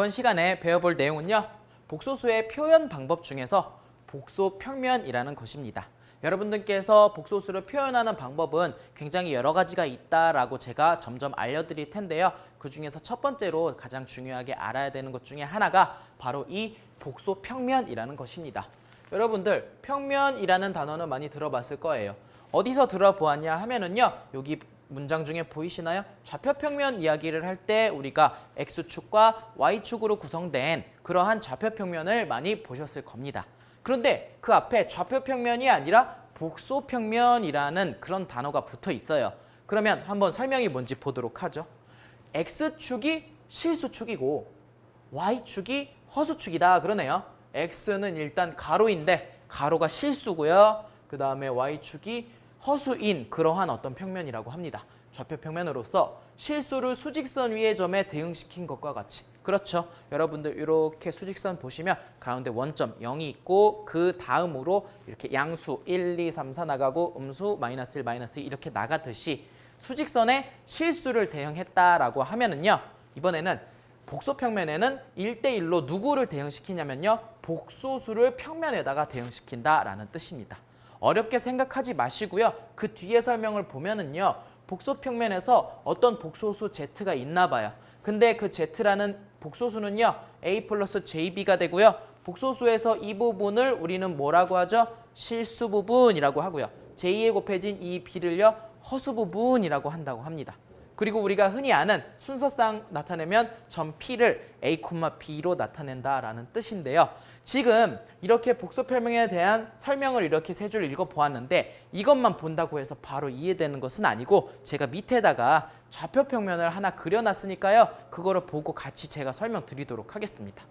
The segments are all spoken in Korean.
이번 시간에 배워볼 내용은요. 복소수의 표현 방법 중에서 복소평면이라는 것입니다. 여러분들께서 복소수를 표현하는 방법은 굉장히 여러 가지가 있다라고 제가 점점 알려드릴 텐데요. 그 중에서 첫 번째로 가장 중요하게 알아야 되는 것 중에 하나가 바로 이 복소평면이라는 것입니다. 여러분들 평면이라는 단어는 많이 들어봤을 거예요. 어디서 들어보았냐 하면은요. 여기 문장 중에 보이시나요? 좌표평면 이야기를 할 때 우리가 X축과 Y축으로 구성된 그러한 좌표평면을 많이 보셨을 겁니다. 그런데 그 앞에 좌표평면이 아니라 복소평면이라는 그런 단어가 붙어 있어요. 그러면 한번 설명이 뭔지 보도록 하죠. X축이 실수축이고 Y축이 허수축이다 그러네요. X는 일단 가로인데 가로가 실수고요. 그 다음에 Y축이 허수인 그러한 어떤 평면이라고 합니다. 좌표평면으로서 실수를 수직선 위의 점에 대응시킨 것과 같이. 그렇죠. 여러분들 이렇게 수직선 보시면 가운데 원점 0이 있고 그 다음으로 이렇게 양수 1, 2, 3, 4 나가고 음수 마이너스 1, 마이너스 2 이렇게 나가듯이 수직선에 실수를 대응했다라고 하면은요. 이번에는 복소평면에는 1대1로 누구를 대응시키냐면요. 복소수를 평면에다가 대응시킨다라는 뜻입니다. 어렵게 생각하지 마시고요. 그 뒤에 설명을 보면은요. 복소평면에서 어떤 복소수 Z가 있나 봐요. 근데 그 Z라는 복소수는요. A 플러스 JB가 되고요. 복소수에서 이 부분을 우리는 뭐라고 하죠? 실수 부분이라고 하고요. J에 곱해진 이 B를요. 허수 부분이라고 한다고 합니다. 그리고 우리가 흔히 아는 순서상 나타내면 점 P를 A, B로 나타낸다라는 뜻인데요. 지금 이렇게 복소평면에 대한 설명을 이렇게 세 줄 읽어보았는데 이것만 본다고 해서 바로 이해되는 것은 아니고 제가 밑에다가 좌표평면을 하나 그려놨으니까요. 그거를 보고 같이 제가 설명드리도록 하겠습니다.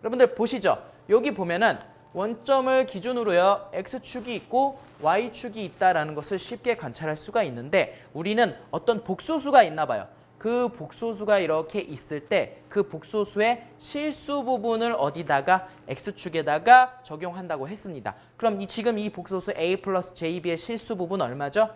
여러분들 보시죠. 여기 보면은 원점을 기준으로요. X축이 있고 Y축이 있다라는 것을 쉽게 관찰할 수가 있는데 우리는 어떤 복소수가 있나 봐요. 그 복소수가 이렇게 있을 때 그 복소수의 실수 부분을 어디다가 X축에다가 적용한다고 했습니다. 그럼 지금 이 복소수 A 플러스 JB의 실수 부분 얼마죠?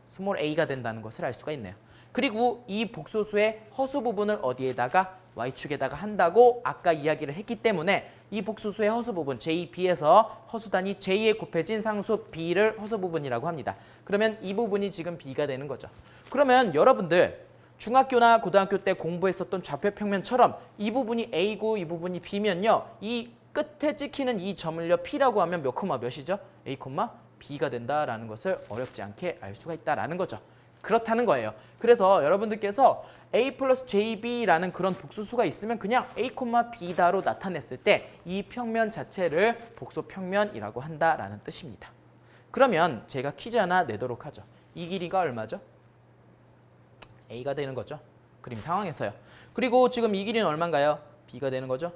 스몰 a가 된다는 것을 알 수가 있네요. 그리고 이 복소수의 허수 부분을 어디에다가 Y축에다가 한다고 아까 이야기를 했기 때문에 이 복소수의 허수 부분 JB에서 허수단위 J에 곱해진 상수 B를 허수 부분이라고 합니다. 그러면 이 부분이 지금 B가 되는 거죠. 그러면 여러분들 중학교나 고등학교 때 공부했었던 좌표평면처럼 이 부분이 A고 이 부분이 B면요. 이 끝에 찍히는 이 점을요. P라고 하면 몇 콤마 몇이죠? A, B가 된다라는 것을 어렵지 않게 알 수가 있다라는 거죠. 그렇다는 거예요. 그래서 여러분들께서 A 플러스 JB라는 그런 복소수가 있으면 그냥 A, B다로 나타냈을 때 이 평면 자체를 복소평면이라고 한다라는 뜻입니다. 그러면 제가 퀴즈 하나 내도록 하죠. 이 길이가 얼마죠? A가 되는 거죠. 그림 상황에서요. 그리고 지금 이 길이는 얼마인가요? B가 되는 거죠.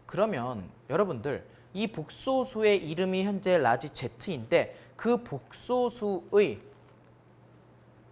그러면 여러분들 이 복소수의 이름이 현재 라지 Z인데 그 복소수의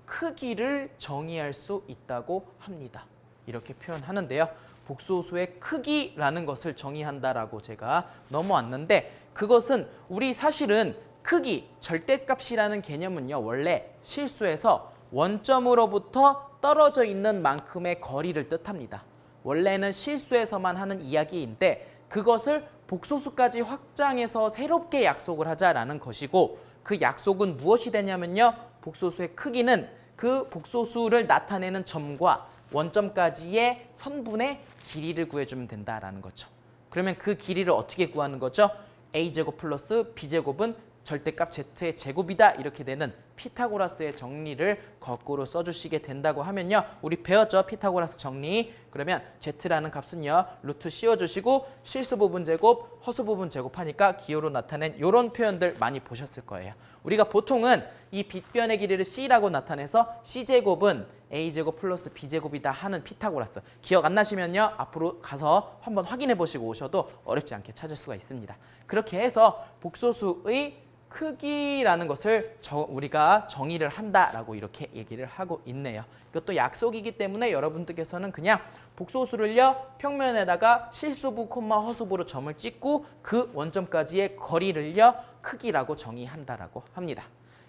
크기를 정의할 수 있다고 합니다. 이렇게 표현하는데요. 복소수의 크기라는 것을 정의한다라고 제가 넘어왔는데 그것은 우리 사실은 크기, 절대값이라는 개념은요. 원래 실수에서 원점으로부터 떨어져 있는 만큼의 거리를 뜻합니다. 원래는 실수에서만 하는 이야기인데 그것을 복소수까지 확장해서 새롭게 약속을 하자라는 것이고 그 약속은 무엇이 되냐면요. 복소수의 크기는 그 복소수를 나타내는 점과 원점까지의 선분의 길이를 구해주면 된다라는 거죠. 그러면 그 길이를 어떻게 구하는 거죠? A제곱 플러스 B제곱은 절대값 Z의 제곱이다 이렇게 되는 피타고라스의 정리를 거꾸로 써주시게 된다고 하면요. 우리 배웠죠? 피타고라스 정리. 그러면 Z라는 값은요. 루트 씌워주시고 실수 부분 제곱, 허수 부분 제곱하니까 기호로 나타낸 이런 표현들 많이 보셨을 거예요. 우리가 보통은 이 빗변의 길이를 C라고 나타내서 C제곱은 A제곱 플러스 B제곱이다 하는 피타고라스. 기억 안 나시면요. 앞으로 가서 한번 확인해 보시고 오셔도 어렵지 않게 찾을 수가 있습니다. 그렇게 해서 복소수의 크기라는 것을 우리가 정의를 한다라고 이렇게 얘기를 하고 있네요. 이것도 약속이기 때문에 여러분들께서는 그냥 복소수를요. 평면에다가 실수부, 허수부로 점을 찍고 그 원점까지의 거리를요. 크기라고 정의한다라고 합니다.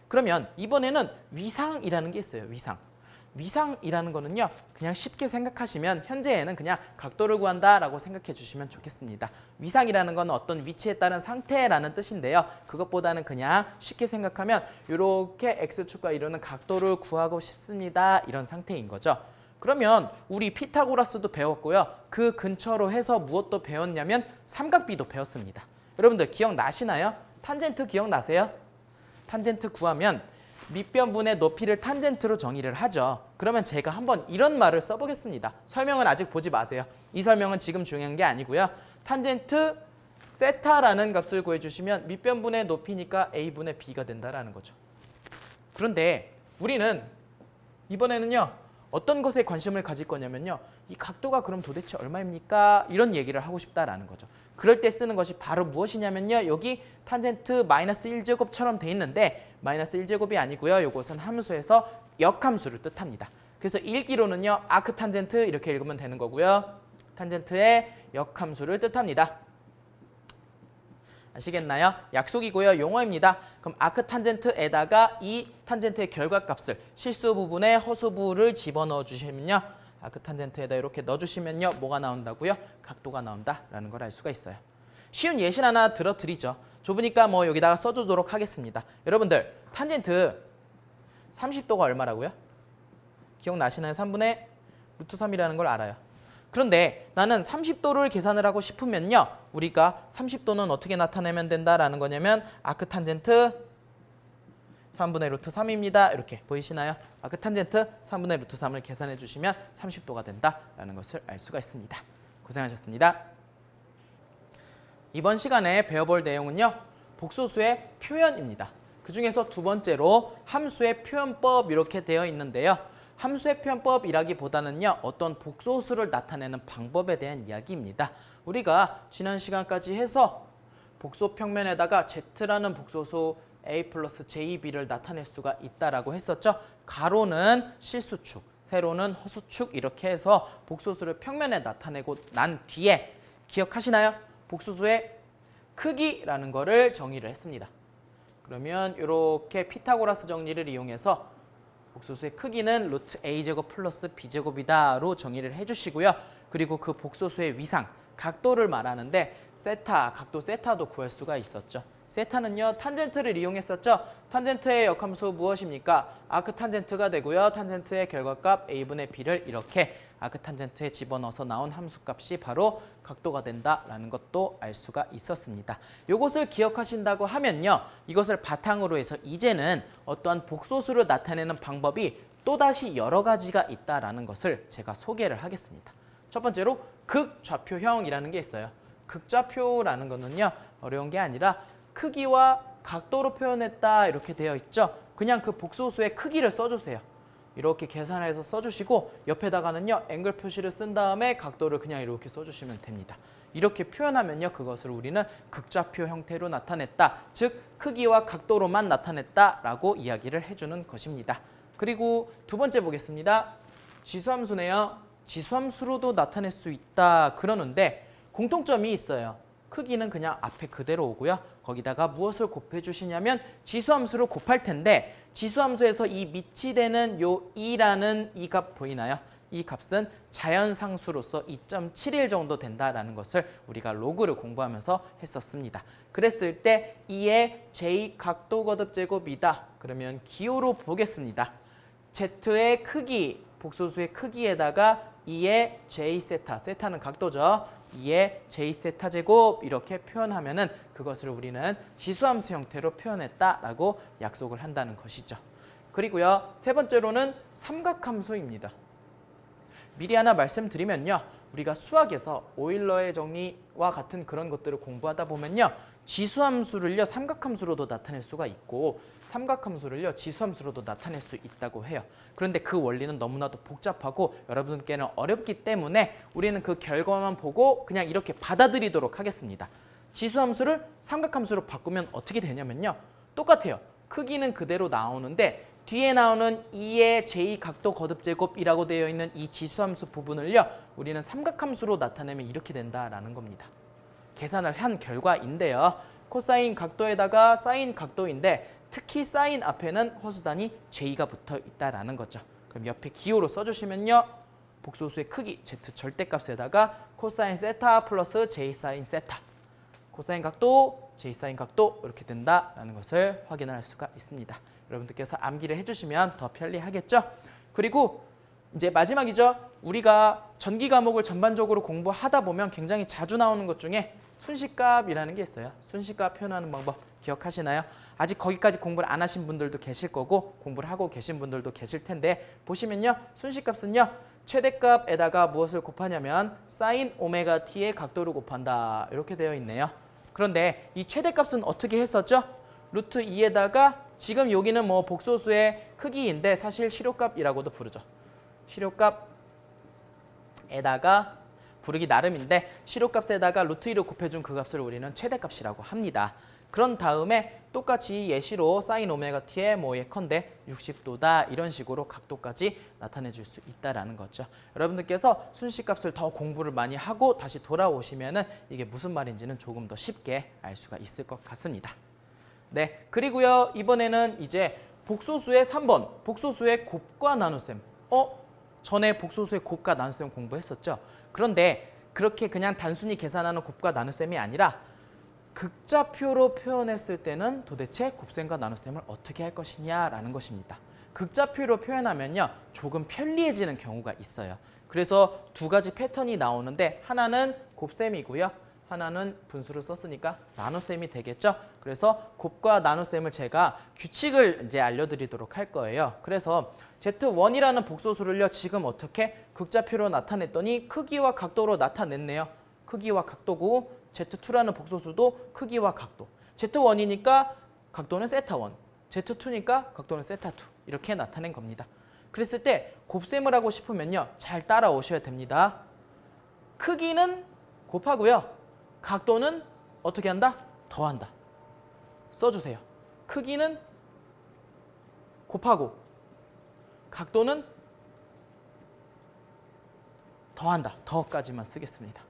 그러면 이번에는 위상이라는 게 있어요. 위상. 위상이라는 거는요, 그냥 쉽게 생각하시면 현재에는 그냥 각도를 구한다라고 생각해 주시면 좋겠습니다. 위상이라는 건 어떤 위치에 따른 상태라는 뜻인데요. 그것보다는 그냥 쉽게 생각하면 이렇게 X축과 이루는 각도를 구하고 싶습니다. 이런 상태인 거죠. 그러면 우리 피타고라스도 배웠고요. 그 근처로 해서 무엇도 배웠냐면 삼각비도 배웠습니다. 여러분들 기억나시나요? 탄젠트 기억나세요? 탄젠트 구하면 밑변분의 높이를 탄젠트로 정의를 하죠. 그러면 제가 한번 이런 말을 써보겠습니다. 설명은 아직 보지 마세요. 이 설명은 지금 중요한 게 아니고요. 탄젠트 세타라는 값을 구해주시면 밑변분의 높이니까 a분의 b가 된다라는 거죠. 그런데 우리는 이번에는요, 어떤 것에 관심을 가질 거냐면요, 이 각도가 그럼 도대체 얼마입니까? 이런 얘기를 하고 싶다라는 거죠. 그럴 때 쓰는 것이 바로 무엇이냐면요, 여기 탄젠트 마이너스 1제곱처럼 돼 있는데 마이너스 1제곱이 아니고요, 이것은 함수에서 역함수를 뜻합니다. 그래서 읽기로는요, 아크 탄젠트 이렇게 읽으면 되는 거고요. 탄젠트의 역함수를 뜻합니다. 아시겠나요? 약속이고요. 용어입니다. 그럼 아크 탄젠트에다가 이 탄젠트의 결과값을 실수 부분에 허수부를 집어넣어 주시면요, 아크 탄젠트에다 이렇게 넣어주시면요, 뭐가 나온다고요? 각도가 나온다라는 걸 알 수가 있어요. 쉬운 예시 하나 들어드리죠. 좁으니까 뭐 여기다가 써주도록 하겠습니다. 여러분들 탄젠트 30도가 얼마라고요? 기억나시나요? 3분의 루트 3이라는 걸 알아요. 그런데 나는 30도를 계산을 하고 싶으면요, 우리가 30도는 어떻게 나타내면 된다라는 거냐면 아크 탄젠트 3분의 루트 3입니다. 이렇게 보이시나요? 아크 탄젠트 3분의 루트 3을 계산해 주시면 30도가 된다라는 것을 알 수가 있습니다. 고생하셨습니다. 이번 시간에 배워볼 내용은요, 복소수의 표현입니다. 그 중에서 두 번째로 함수의 표현법 이렇게 되어 있는데요. 함수의 표현법이라기보다는요, 어떤 복소수를 나타내는 방법에 대한 이야기입니다. 우리가 지난 시간까지 해서 복소 평면에다가 Z라는 복소수 A 플러스 JB를 나타낼 수가 있다라고 했었죠. 가로는 실수축, 세로는 허수축 이렇게 해서 복소수를 평면에 나타내고 난 뒤에 기억하시나요? 복소수의 크기라는 거를 정의를 했습니다. 그러면 이렇게 피타고라스 정리를 이용해서 복소수의 크기는 루트 a제곱 플러스 b제곱이다로 정의를 해주시고요. 그리고 그 복소수의 위상, 각도를 말하는데 세타, 각도 세타도 구할 수가 있었죠. 세타는요, 탄젠트를 이용했었죠. 탄젠트의 역함수 무엇입니까? 아크 탄젠트가 되고요. 탄젠트의 결과값 a분의 b를 이렇게 아크 탄젠트에 집어넣어서 나온 함수값이 바로 각도가 된다라는 것도 알 수가 있었습니다. 이것을 기억하신다고 하면요, 이것을 바탕으로 해서 이제는 어떠한 복소수를 나타내는 방법이 또다시 여러 가지가 있다라는 것을 제가 소개를 하겠습니다. 첫 번째로 극좌표형이라는 게 있어요. 극좌표라는 거는요, 어려운 게 아니라 크기와 각도로 표현했다 이렇게 되어 있죠. 그냥 그 복소수의 크기를 써주세요. 이렇게 계산해서 써주시고 옆에다가는요, 앵글 표시를 쓴 다음에 각도를 그냥 이렇게 써주시면 됩니다. 이렇게 표현하면요, 그것을 우리는 극좌표 형태로 나타냈다, 즉 크기와 각도로만 나타냈다라고 이야기를 해주는 것입니다. 그리고 두 번째 보겠습니다. 지수함수네요. 지수함수로도 나타낼 수 있다 그러는데 공통점이 있어요. 크기는 그냥 앞에 그대로 오고요. 거기다가 무엇을 곱해 주시냐면 지수함수를 곱할 텐데 지수함수에서 이 밑이 되는 요 2라는 이 값 보이나요? 이 값은 자연상수로서 2.71 정도 된다라는 것을 우리가 로그를 공부하면서 했었습니다. 그랬을 때 2의 j 각도 거듭 제곱이다. 그러면 기호로 보겠습니다. z의 크기, 복소수의 크기에다가 2의 j 세타, 세타는 각도죠. 2의 j 세타 제곱 이렇게 표현하면은 그것을 우리는 지수함수 형태로 표현했다라고 약속을 한다는 것이죠. 그리고요, 세 번째로는 삼각함수입니다. 미리 하나 말씀드리면요, 우리가 수학에서 오일러의 정리와 같은 그런 것들을 공부하다 보면요, 지수함수를요 삼각함수로도 나타낼 수가 있고 삼각함수를요 지수함수로도 나타낼 수 있다고 해요. 그런데 그 원리는 너무나도 복잡하고 여러분께는 어렵기 때문에 우리는 그 결과만 보고 그냥 이렇게 받아들이도록 하겠습니다. 지수함수를 삼각함수로 바꾸면 어떻게 되냐면요, 똑같아요. 크기는 그대로 나오는데 뒤에 나오는 2의 j 각도 거듭 제곱이라고 되어 있는 이 지수함수 부분을요 우리는 삼각함수로 나타내면 이렇게 된다라는 겁니다. 계산을 한 결과인데요, 코사인 각도에다가 사인 각도인데 특히 사인 앞에는 허수단이 j가 붙어 있다라는 거죠. 그럼 옆에 기호로 써주시면요. 복소수의 크기 Z 절대값에다가 코사인 세타 플러스 J 사인 세타. 코사인 각도, J 사인 각도 이렇게 된다라는 것을 확인할 수가 있습니다. 여러분들께서 암기를 해주시면 더 편리하겠죠? 그리고 이제 마지막이죠. 우리가 전기 과목을 전반적으로 공부하다 보면 굉장히 자주 나오는 것 중에 순식값이라는 게 있어요. 순식값 표현하는 방법 기억하시나요? 아직 거기까지 공부를 안 하신 분들도 계실 거고 공부를 하고 계신 분들도 계실 텐데 보시면요. 순식값은요. 최대값에다가 무엇을 곱하냐면 사인 오메가 t의 각도를 곱한다. 이렇게 되어 있네요. 그런데 이 최대값은 어떻게 했었죠? 루트 2에다가 지금 여기는 뭐 복소수의 크기인데 사실 실효값이라고도 부르죠. 실효값에다가 부르기 나름인데 실효값에다가 루트 2를 곱해준 그 값을 우리는 최대값이라고 합니다. 그런 다음에 똑같이 예시로 사인 오메가 t의 뭐 예컨대 60도다 이런 식으로 각도까지 나타내 줄 수 있다라는 거죠. 여러분들께서 순식값을 더 공부를 많이 하고 다시 돌아오시면은 이게 무슨 말인지는 조금 더 쉽게 알 수가 있을 것 같습니다. 네, 그리고요 이번에는 이제 복소수의 3번 복소수의 곱과 나눗셈. 전에 복소수의 곱과 나눗셈 공부했었죠. 그런데 그렇게 그냥 단순히 계산하는 곱과 나눗셈이 아니라 극좌표로 표현했을 때는 도대체 곱셈과 나눗셈을 어떻게 할 것이냐라는 것입니다. 극좌표로 표현하면요 조금 편리해지는 경우가 있어요. 그래서 두 가지 패턴이 나오는데 하나는 곱셈이고요. 하나는 분수를 썼으니까 나눗셈이 되겠죠. 그래서 곱과 나눗셈을 제가 규칙을 이제 알려드리도록 할 거예요. 그래서 Z1이라는 복소수를요 지금 어떻게 극좌표로 나타냈더니 크기와 각도로 나타냈네요. 크기와 각도고 Z2라는 복소수도 크기와 각도. Z1이니까 각도는 세타1, Z2니까 각도는 세타2 이렇게 나타낸 겁니다. 그랬을 때 곱셈을 하고 싶으면요 잘 따라오셔야 됩니다. 크기는 곱하고요. 각도는 어떻게 한다? 더한다. 써주세요. 크기는 곱하고 각도는 더한다. 더까지만 쓰겠습니다.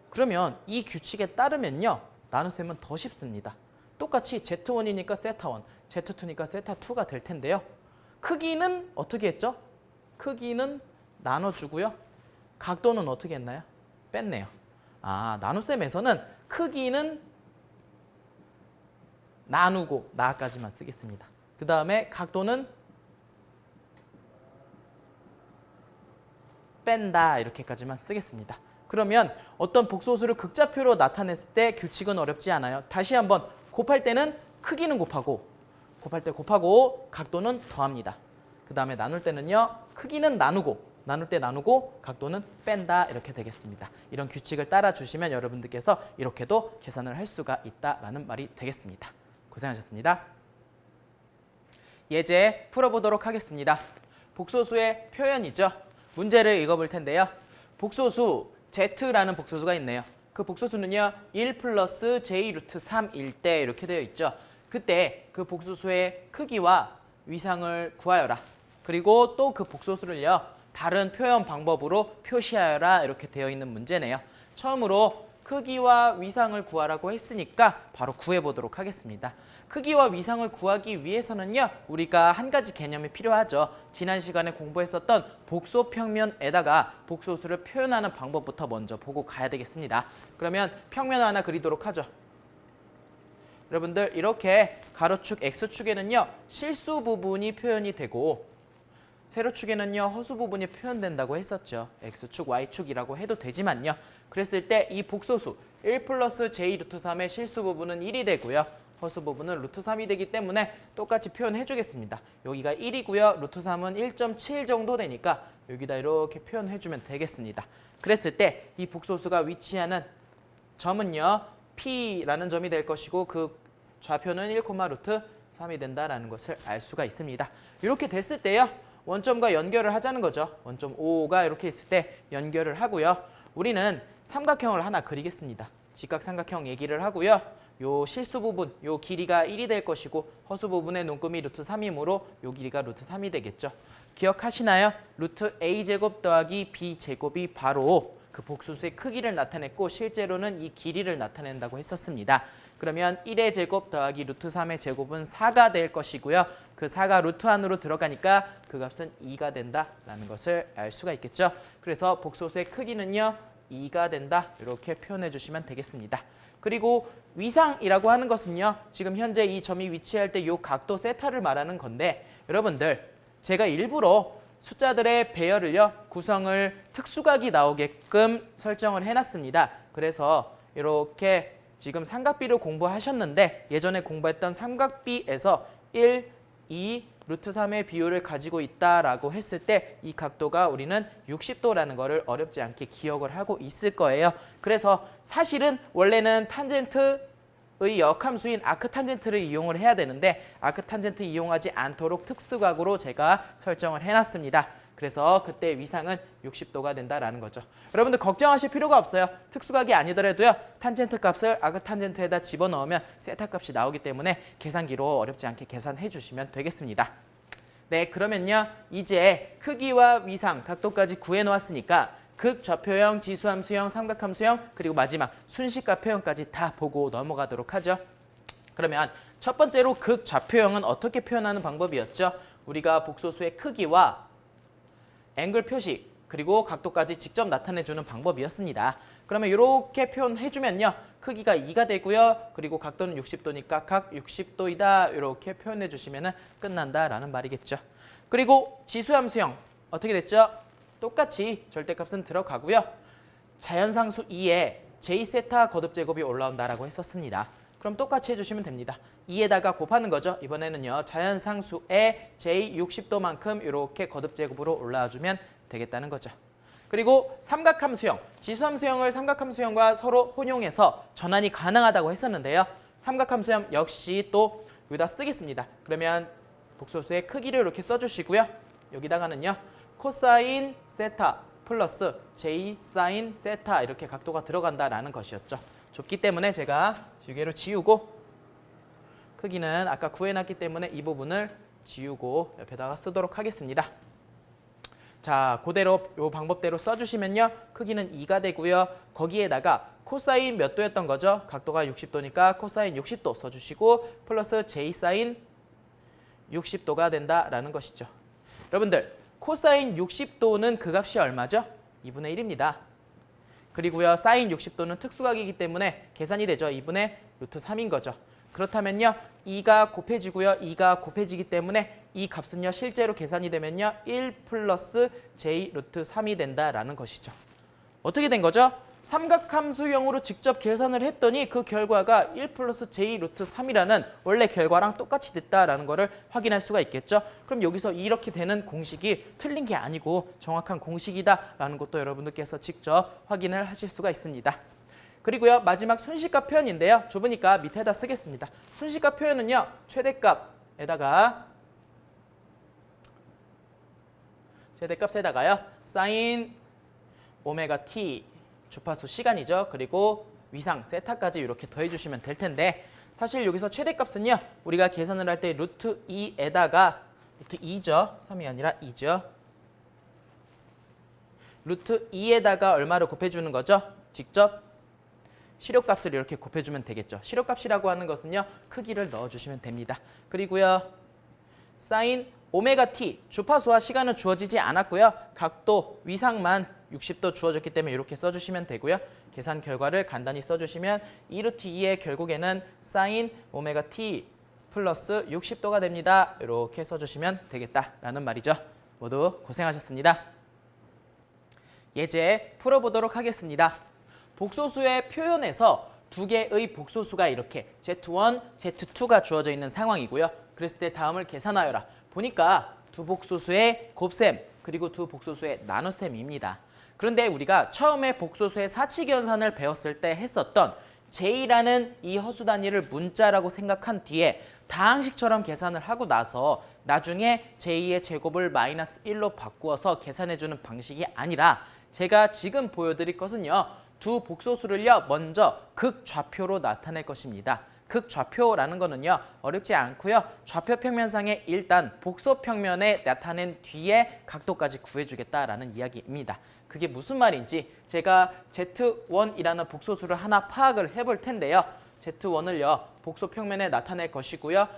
그러면 이 규칙에 따르면요. 나눗셈은 더 쉽습니다. 똑같이 Z1이니까 세타1, Z2니까 세타2가 될 텐데요. 크기는 어떻게 했죠? 크기는 나눠주고요. 각도는 어떻게 했나요? 뺐네요. 나눗셈에서는 크기는 나누고 나까지만 쓰겠습니다. 그 다음에 각도는 뺀다 이렇게까지만 쓰겠습니다. 그러면 어떤 복소수를 극좌표로 나타냈을 때 규칙은 어렵지 않아요. 다시 한번 곱할 때는 크기는 곱하고 곱할 때 곱하고 각도는 더합니다. 그 다음에 나눌 때는요. 크기는 나누고 나눌 때 나누고 각도는 뺀다 이렇게 되겠습니다. 이런 규칙을 따라주시면 여러분들께서 이렇게도 계산을 할 수가 있다라는 말이 되겠습니다. 고생하셨습니다. 예제 풀어보도록 하겠습니다. 복소수의 표현이죠. 문제를 읽어볼 텐데요. 복소수 Z라는 복소수가 있네요. 그 복소수는요. 1 플러스 J 루트 3일 때 이렇게 되어 있죠. 그때 그 복소수의 크기와 위상을 구하여라. 그리고 또 그 복소수를요. 다른 표현 방법으로 표시하여라 이렇게 되어 있는 문제네요. 처음으로 크기와 위상을 구하라고 했으니까 바로 구해보도록 하겠습니다. 크기와 위상을 구하기 위해서는요. 우리가 한 가지 개념이 필요하죠. 지난 시간에 공부했었던 복소평면에다가 복소수를 표현하는 방법부터 먼저 보고 가야 되겠습니다. 그러면 평면 하나 그리도록 하죠. 여러분들 이렇게 가로축 X축에는요. 실수 부분이 표현이 되고 세로축에는요. 허수 부분이 표현된다고 했었죠. X축, Y축이라고 해도 되지만요. 그랬을 때 이 복소수 1 플러스 J 루트 3의 실수 부분은 1이 되고요. 허수 부분은 루트 3이 되기 때문에 똑같이 표현해 주겠습니다. 여기가 1이고요. 루트 3은 1.7 정도 되니까 여기다 이렇게 표현해 주면 되겠습니다. 그랬을 때 이 복소수가 위치하는 점은요. P라는 점이 될 것이고 그 좌표는 1, 루트 3이 된다라는 것을 알 수가 있습니다. 이렇게 됐을 때요. 원점과 연결을 하자는 거죠. 원점 O가 이렇게 있을 때 연결을 하고요. 우리는 삼각형을 하나 그리겠습니다. 직각삼각형 얘기를 하고요. 요 실수 부분, 요 길이가 1이 될 것이고 허수 부분의 눈금이 루트 3이므로 요 길이가 루트 3이 되겠죠. 기억하시나요? 루트 A제곱 더하기 B제곱이 바로 그 복소수의 크기를 나타냈고 실제로는 이 길이를 나타낸다고 했었습니다. 그러면 1의 제곱 더하기 루트 3의 제곱은 4가 될 것이고요. 그 4가 루트 안으로 들어가니까 그 값은 2가 된다라는 것을 알 수가 있겠죠. 그래서 복소수의 크기는요. 2가 된다. 이렇게 표현해 주시면 되겠습니다. 그리고 위상이라고 하는 것은요. 지금 현재 이 점이 위치할 때 이 각도 세타를 말하는 건데 여러분들 제가 일부러 숫자들의 배열을요. 구성을 특수각이 나오게끔 설정을 해놨습니다. 그래서 이렇게 지금 삼각비를 공부하셨는데 예전에 공부했던 삼각비에서 1, 2, 루트 3의 비율을 가지고 있다라고 했을 때 이 각도가 우리는 60도라는 거를 어렵지 않게 기억을 하고 있을 거예요. 그래서 사실은 원래는 탄젠트의 역함수인 아크탄젠트를 이용을 해야 되는데 아크탄젠트 이용하지 않도록 특수각으로 제가 설정을 해놨습니다. 그래서 그때 위상은 60도가 된다라는 거죠. 여러분들 걱정하실 필요가 없어요. 특수각이 아니더라도요. 탄젠트 값을 아크탄젠트에다 집어넣으면 세타 값이 나오기 때문에 계산기로 어렵지 않게 계산해 주시면 되겠습니다. 네, 그러면요. 이제 크기와 위상, 각도까지 구해놓았으니까 극좌표형, 지수함수형, 삼각함수형, 그리고 마지막 순식과 표현까지 다 보고 넘어가도록 하죠. 그러면 첫 번째로 극좌표형은 어떻게 표현하는 방법이었죠? 우리가 복소수의 크기와 앵글 표시 그리고 각도까지 직접 나타내주는 방법이었습니다. 그러면 이렇게 표현해주면요. 크기가 2가 되고요. 그리고 각도는 60도니까 각 60도이다. 이렇게 표현해주시면 끝난다라는 말이겠죠. 그리고 지수함수형 어떻게 됐죠? 똑같이 절대값은 들어가고요. 자연상수 2에 J세타 거듭제곱이 올라온다라고 했었습니다. 그럼 똑같이 해주시면 됩니다. 2에다가 곱하는 거죠. 이번에는요. 자연상수의 J 60도만큼 이렇게 거듭제곱으로 올라와주면 되겠다는 거죠. 그리고 삼각함수형, 지수함수형을 삼각함수형과 서로 혼용해서 전환이 가능하다고 했었는데요. 삼각함수형 역시 또 여기다 쓰겠습니다. 그러면 복소수의 크기를 이렇게 써주시고요. 여기다가는요. 코사인 세타 플러스 J 사인 세타 이렇게 각도가 들어간다라는 것이었죠. 좁기 때문에 제가 지우개로 지우고 크기는 아까 구해놨기 때문에 이 부분을 지우고 옆에다가 쓰도록 하겠습니다. 자, 그대로 이 방법대로 써주시면요. 크기는 2가 되고요. 거기에다가 코사인 몇 도였던 거죠? 각도가 60도니까 코사인 60도 써주시고 플러스 J 사인 60도가 된다라는 것이죠. 여러분들 코사인 60도는 그 값이 얼마죠? 2분의 1입니다. 그리고요. 사인 60도는 특수각이기 때문에 계산이 되죠. 2분의 루트 3인 거죠. 그렇다면요. 2가 곱해지고요. 2가 곱해지기 때문에 이 값은요. 실제로 계산이 되면요. 1 플러스 J 루트 3이 된다라는 것이죠. 어떻게 된 거죠? 삼각함수형으로 직접 계산을 했더니 그 결과가 1 플러스 J 루트 3이라는 원래 결과랑 똑같이 됐다라는 것을 확인할 수가 있겠죠. 그럼 여기서 이렇게 되는 공식이 틀린 게 아니고 정확한 공식이다라는 것도 여러분들께서 직접 확인을 하실 수가 있습니다. 그리고요. 마지막 순식과 표현인데요. 좁으니까 밑에다 쓰겠습니다. 순식과 표현은요. 최대값에다가요. 사인 오메가 t 주파수 시간이죠. 그리고 위상 세타까지 이렇게 더해주시면 될 텐데 사실 여기서 최대값은요. 우리가 계산을 할 때 루트 2에다가 루트 2죠. 3이 아니라 2죠. 루트 2에다가 얼마를 곱해주는 거죠? 직접 실효값을 이렇게 곱해주면 되겠죠. 실효값이라고 하는 것은요. 크기를 넣어주시면 됩니다. 그리고요. 사인 오메가 t 주파수와 시간은 주어지지 않았고요. 각도 위상만 60도 주어졌기 때문에 이렇게 써주시면 되고요. 계산 결과를 간단히 써주시면 2루트 2의 결국에는 사인 오메가 t 플러스 60도가 됩니다. 이렇게 써주시면 되겠다라는 말이죠. 모두 고생하셨습니다. 예제 풀어보도록 하겠습니다. 복소수의 표현에서 두 개의 복소수가 이렇게 Z1, Z2가 주어져 있는 상황이고요. 그랬을 때 다음을 계산하여라. 보니까 두 복소수의 곱셈 그리고 두 복소수의 나눗셈입니다. 그런데 우리가 처음에 복소수의 사칙연산을 배웠을 때 했었던 J라는 이 허수 단위를 문자라고 생각한 뒤에 다항식처럼 계산을 하고 나서 나중에 J의 제곱을 마이너스 1로 바꾸어서 계산해주는 방식이 아니라 제가 지금 보여드릴 것은요. 두 복소수를요. 먼저 극좌표로 나타낼 것입니다. 극좌표라는 거는요. 어렵지 않고요. 좌표 평면상에 일단 복소 평면에 나타낸 뒤에 각도까지 구해주겠다라는 이야기입니다. 그게 무슨 말인지 제가 Z1이라는 복소수를 하나 파악을 해볼 텐데요. Z1을요 복소 평면에 나타낼 것이고요.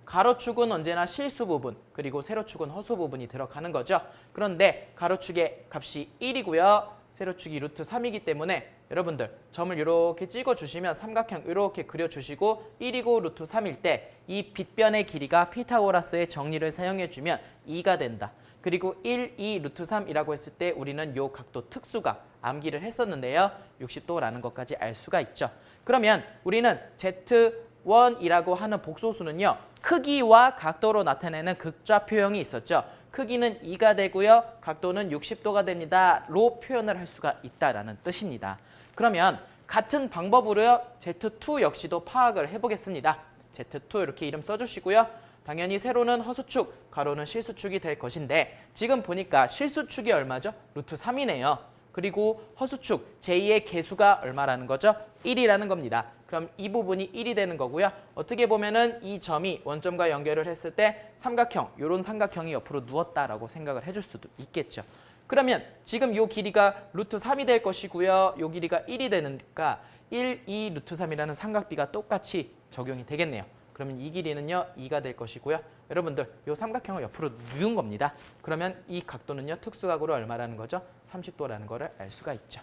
가로축은 언제나 실수 부분, 그리고 세로축은 허수 부분이 들어가는 거죠. 그런데 가로축의 값이 1이고요. 세로축이 루트 3이기 때문에 여러분들 점을 이렇게 찍어주시면 삼각형 이렇게 그려주시고 1이고 루트 3일 때 이 빗변의 길이가 피타고라스의 정리를 사용해주면 2가 된다. 그리고 1, 2, 루트 3이라고 했을 때 우리는 요 각도 특수가 암기를 했었는데요. 60도라는 것까지 알 수가 있죠. 그러면 우리는 Z1이라고 하는 복소수는요. 크기와 각도로 나타내는 극좌 표형이 있었죠. 크기는 2가 되고요. 각도는 60도가 됩니다. 로 표현을 할 수가 있다라는 뜻입니다. 그러면 같은 방법으로 Z2 역시도 파악을 해보겠습니다. Z2 이렇게 이름 써주시고요. 당연히 세로는 허수축, 가로는 실수축이 될 것인데 지금 보니까 실수축이 얼마죠? 루트 3이네요. 그리고 허수축, 제2의 개수가 얼마라는 거죠? 1이라는 겁니다. 그럼 이 부분이 1이 되는 거고요. 어떻게 보면은 이 점이 원점과 연결을 했을 때 삼각형, 이런 삼각형이 옆으로 누웠다라고 생각을 해줄 수도 있겠죠. 그러면 지금 이 길이가 루트 3이 될 것이고요. 이 길이가 1이 되니까 1, 2, 루트 3이라는 삼각비가 똑같이 적용이 되겠네요. 그러면 이 길이는요 2가 될 것이고요. 여러분들 이 삼각형을 옆으로 누운 겁니다. 그러면 이 각도는요 특수각으로 얼마라는 거죠? 30도라는 거를 알 수가 있죠.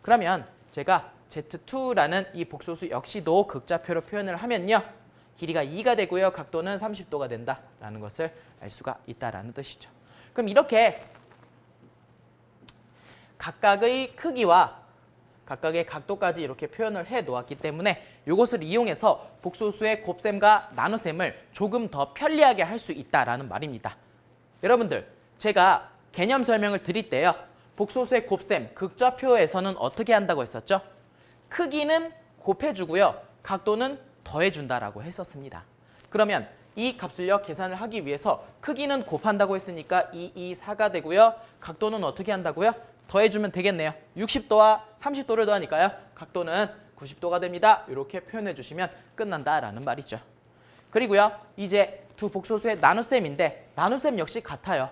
그러면 제가 Z2라는 이 복소수 역시도 극좌표로 표현을 하면요. 길이가 2가 되고요. 각도는 30도가 된다라는 것을 알 수가 있다라는 뜻이죠. 그럼 이렇게 각각의 크기와 각각의 각도까지 이렇게 표현을 해 놓았기 때문에 이것을 이용해서 복소수의 곱셈과 나눗셈을 조금 더 편리하게 할 수 있다라는 말입니다. 여러분들 제가 개념 설명을 드릴 때요. 복소수의 곱셈, 극좌표에서는 어떻게 한다고 했었죠? 크기는 곱해주고요. 각도는 더해준다라고 했었습니다. 그러면 이 값을요 계산을 하기 위해서 크기는 곱한다고 했으니까 2, 2, 4가 되고요. 각도는 어떻게 한다고요? 더해주면 되겠네요. 60도와 30도를 더하니까요. 각도는 90도가 됩니다. 이렇게 표현해 주시면 끝난다라는 말이죠. 그리고요. 이제 두 복소수의 나눗셈인데 나눗셈 역시 같아요.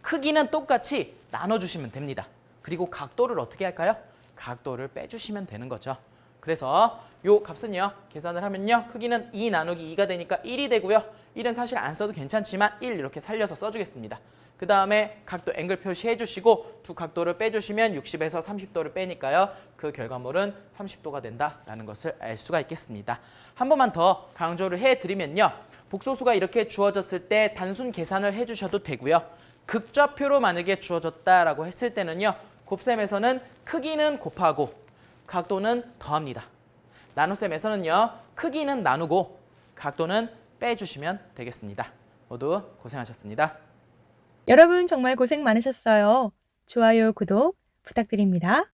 크기는 똑같이 나눠주시면 됩니다. 그리고 각도를 어떻게 할까요? 각도를 빼주시면 되는 거죠. 그래서 이 값은요. 계산을 하면요. 크기는 2 나누기 2가 되니까 1이 되고요. 1은 사실 안 써도 괜찮지만 1 이렇게 살려서 써주겠습니다. 그 다음에 각도 앵글 표시해 주시고 두 각도를 빼주시면 60에서 30도를 빼니까요. 그 결과물은 30도가 된다라는 것을 알 수가 있겠습니다. 한 번만 더 강조를 해드리면요. 복소수가 이렇게 주어졌을 때 단순 계산을 해주셔도 되고요. 극좌표로 만약에 주어졌다라고 했을 때는요. 곱셈에서는 크기는 곱하고 각도는 더합니다. 나눗셈에서는요. 크기는 나누고 각도는 빼주시면 되겠습니다. 모두 고생하셨습니다. 여러분 정말 고생 많으셨어요. 좋아요, 구독 부탁드립니다.